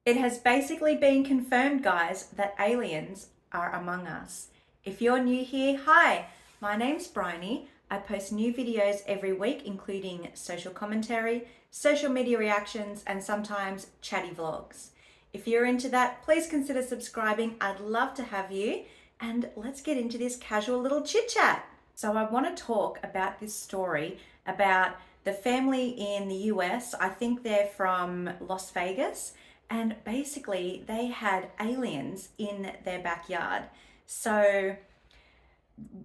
It has basically been confirmed, guys, that aliens are among us. If you're new here, hi, my name's Bryony. I post new videos every week, including social commentary, social media reactions, and sometimes chatty vlogs. If you're into that, please consider subscribing. I'd love to have you. And let's get into this casual little chit chat. So, I want to talk about this story about the family in the US. I think they're from Las Vegas, and basically they had aliens in their backyard. So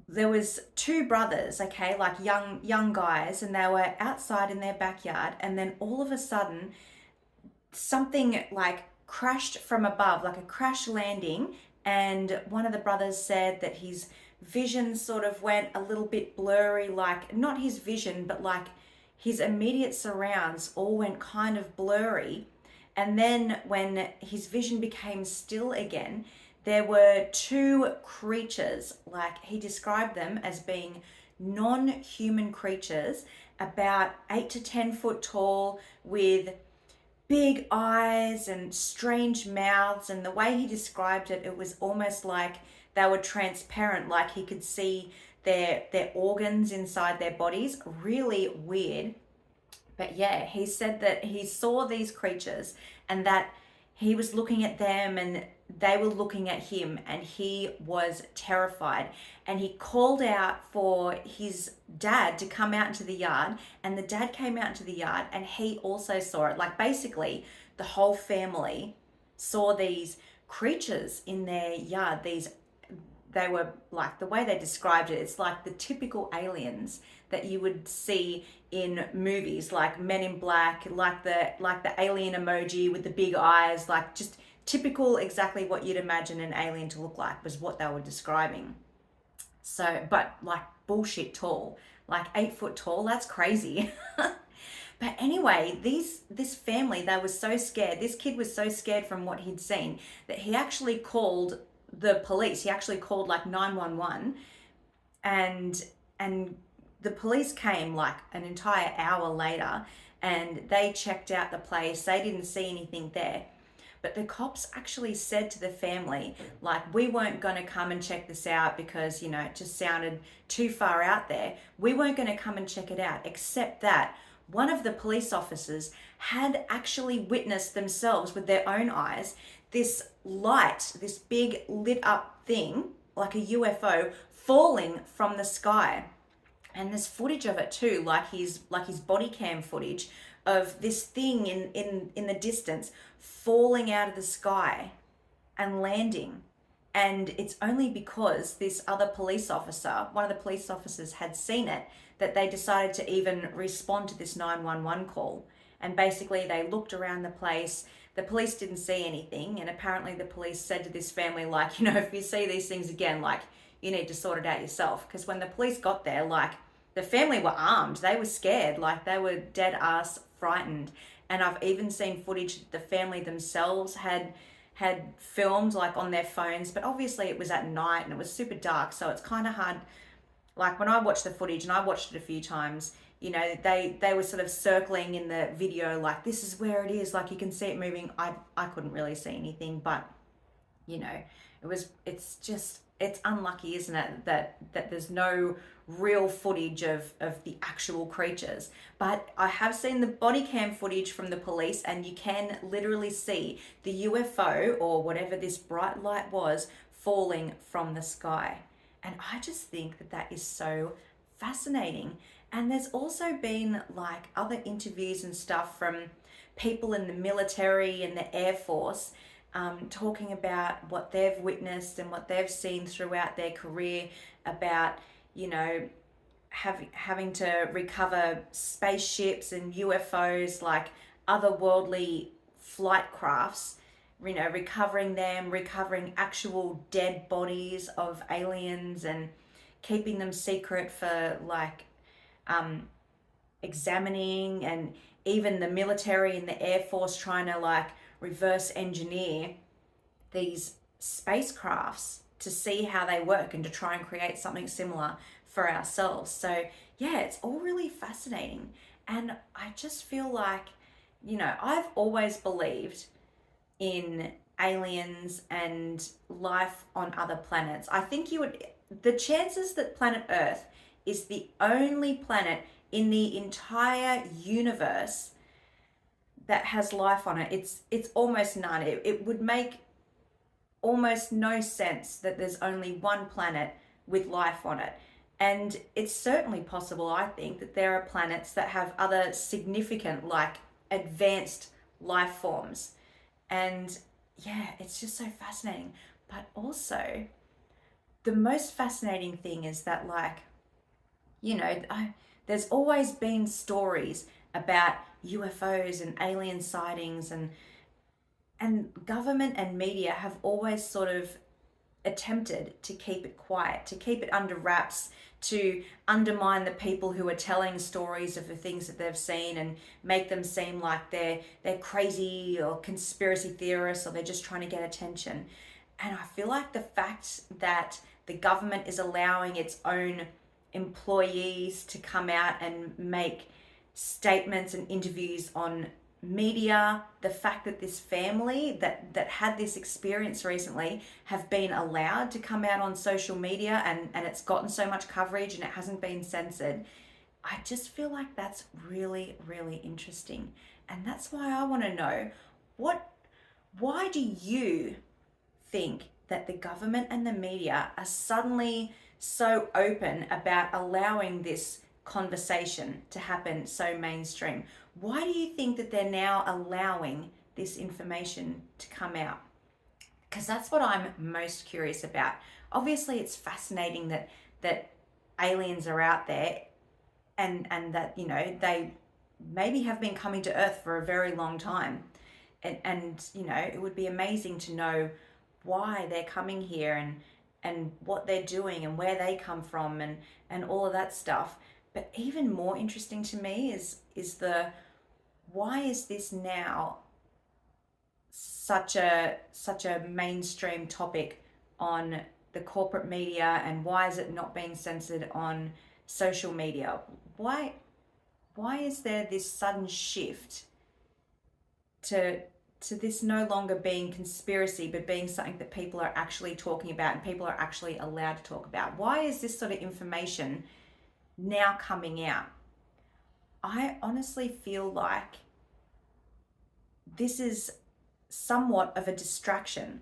there was two brothers, okay, like young guys, and they were outside in their backyard, and then all of a sudden something like crashed from above, like a crash landing. And one of the brothers said that his vision sort of went a little bit blurry, like not his vision, but like his immediate surrounds all went kind of blurry. And then when his vision became still again, there were two creatures, like he described them as being non human creatures, about 8 to 10 foot tall, with big eyes and strange mouths. And the way he described it, it was almost like they were transparent, like he could see their organs inside their bodies. Really weird. But yeah, he said that he saw these creatures and that he was looking at them and they were looking at him, and he was terrified. And he called out for his dad to come out into the yard, and the dad came out into the yard and he also saw it. Like basically, the whole family saw these creatures in their yard. They were like, the way they described it, it's like the typical aliens that you would see in movies like Men in Black, like the alien emoji with the big eyes, like just typical, exactly what you'd imagine an alien to look like was what they were describing. So, but like bullshit tall, like 8 foot tall, that's crazy. But anyway, this family, they were so scared. This kid was so scared from what he'd seen that he actually called the police. He actually called like 911, and and the police came like an entire hour later, and they checked out the place. They didn't see anything there. But the cops actually said to the family, like, we weren't going to come and check this out because, it just sounded too far out there. We weren't going to come and check it out, except that one of the police officers had actually witnessed themselves with their own eyes this light, this big lit up thing, like a UFO, falling from the sky. And there's footage of it too, like his body cam footage of this thing in the distance falling out of the sky and landing. And it's only because this other police officer, one of the police officers, had seen it, that they decided to even respond to this 911 call. And basically, they looked around the place. The police didn't see anything. And apparently, the police said to this family, like, if you see these things again, like, you need to sort it out yourself. Because when the police got there, like, the family were armed. They were scared. Like, they were dead ass frightened. And I've even seen footage that the family themselves had filmed like on their phones, but obviously it was at night and it was super dark, so it's kind of hard. Like when I watched the footage, and I watched it a few times, they were sort of circling in the video like, this is where it is, like you can see it moving. I couldn't really see anything, but you know it's unlucky, isn't it, that there's no real footage of the actual creatures. But I have seen the body cam footage from the police, and you can literally see the UFO, or whatever this bright light was, falling from the sky. And I just think that that is so fascinating. And there's also been like other interviews and stuff from people in the military and the Air Force, talking about what they've witnessed and what they've seen throughout their career about, having to recover spaceships and UFOs, like otherworldly flight crafts, recovering them, recovering actual dead bodies of aliens and keeping them secret for like examining, and even the military and the Air Force trying to like reverse engineer these spacecrafts to see how they work and to try and create something similar for ourselves. So, yeah, it's all really fascinating. And I just feel like, I've always believed in aliens and life on other planets. I think the chances that planet Earth is the only planet in the entire universe that has life on it, it's almost none. It would make almost no sense that there's only one planet with life on it. And it's certainly possible, I think, that there are planets that have other significant, like advanced life forms. And yeah, it's just so fascinating. But also, the most fascinating thing is that, like, there's always been stories about UFOs and alien sightings, and government and media have always sort of attempted to keep it quiet, to keep it under wraps, to undermine the people who are telling stories of the things that they've seen and make them seem like they're crazy or conspiracy theorists, or they're just trying to get attention. And I feel like the fact that the government is allowing its own employees to come out and make statements and interviews on media, the fact that this family that had this experience recently have been allowed to come out on social media, and it's gotten so much coverage and it hasn't been censored, I just feel like that's really, really interesting. And that's why I want to know, what why do you think that the government and the media are suddenly so open about allowing this conversation to happen so mainstream? Why do you think that they're now allowing this information to come out? Because that's what I'm most curious about. Obviously, it's fascinating that aliens are out there, and that they maybe have been coming to Earth for a very long time, and it would be amazing to know why they're coming here, and what they're doing and where they come from, and all of that stuff. But even more interesting to me is the why is this now such a mainstream topic on the corporate media, and why is it not being censored on social media? Why is there this sudden shift to this no longer being conspiracy, but being something that people are actually talking about and people are actually allowed to talk about? Why is this sort of information now coming out? I honestly feel like this is somewhat of a distraction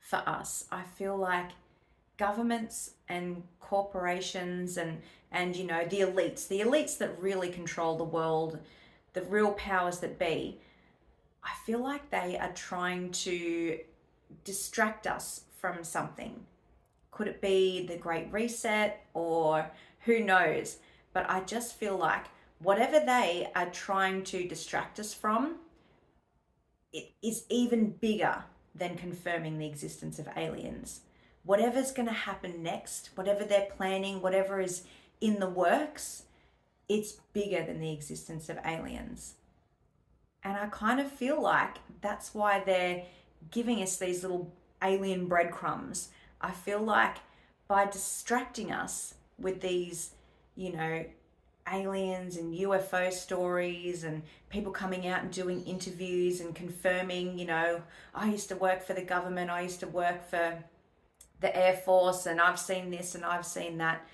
for us. I feel like governments and corporations and the elites that really control the world, the real powers that be, I feel like they are trying to distract us from something. Could it be the Great Reset, or who knows? But I just feel like whatever they are trying to distract us from, it is even bigger than confirming the existence of aliens. Whatever's going to happen next, whatever they're planning, whatever is in the works, it's bigger than the existence of aliens. And I kind of feel like that's why they're giving us these little alien breadcrumbs. I feel like by distracting us with these, you know, aliens and UFO stories, and people coming out and doing interviews and confirming, I used to work for the government, I used to work for the Air Force, and I've seen this and I've seen that.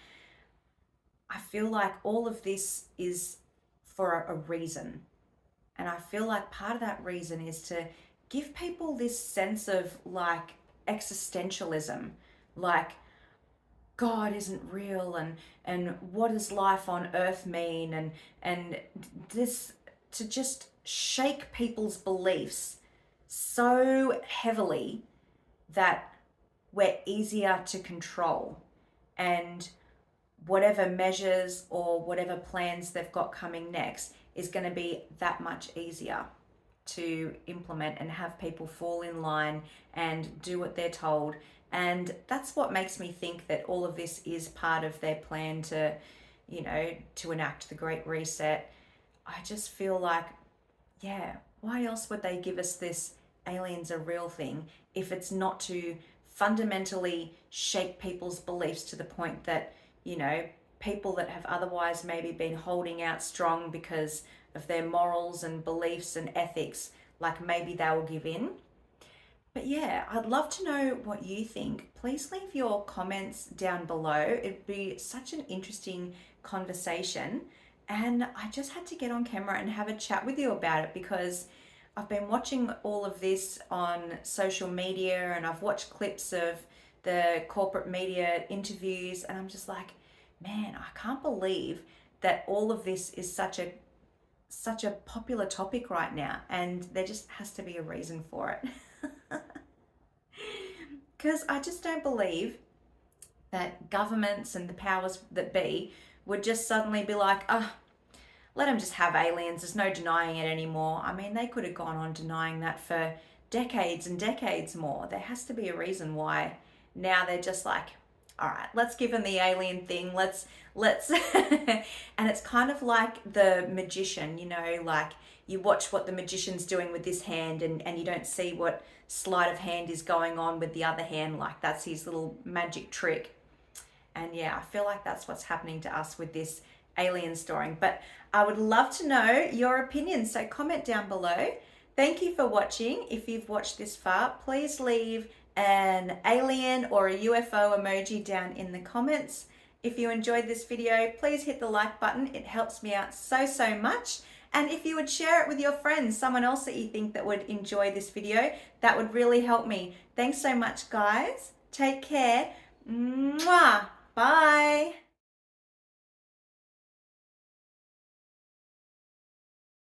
I feel like all of this is for a reason. And I feel like part of that reason is to give people this sense of like existentialism, like God isn't real, and what does life on earth mean, and this, to just shake people's beliefs so heavily that we're easier to control, and whatever measures or whatever plans they've got coming next is going to be that much easier to implement and have people fall in line and do what they're told. And that's what makes me think that all of this is part of their plan to enact the Great Reset. I just feel like, yeah, why else would they give us this aliens are real thing if it's not to fundamentally shake people's beliefs to the point that, people that have otherwise maybe been holding out strong because of their morals and beliefs and ethics, like maybe they will give in. But yeah, I'd love to know what you think. Please leave your comments down below. It'd be such an interesting conversation. And I just had to get on camera and have a chat with you about it because I've been watching all of this on social media and I've watched clips of the corporate media interviews, and I'm just like, man, I can't believe that all of this is such a popular topic right now, and there just has to be a reason for it. Because I just don't believe that governments and the powers that be would just suddenly be like, oh, let them just have aliens. There's no denying it anymore. I mean, they could have gone on denying that for decades and decades more. There has to be a reason why now they're just like, all right, let's give them the alien thing. Let's and it's kind of like the magician, like you watch what the magician's doing with this hand, and you don't see what sleight of hand is going on with the other hand, like that's his little magic trick. And yeah, I feel like that's what's happening to us with this alien story. But I would love to know your opinion, so comment down below. Thank you for watching. If you've watched this far, please leave an alien or a UFO emoji down in the comments. If you enjoyed this video, please hit the like button. It helps me out so much. And if you would share it with your friends, someone else that you think that would enjoy this video, that would really help me. Thanks so much, guys. Take care. Mwah. Bye.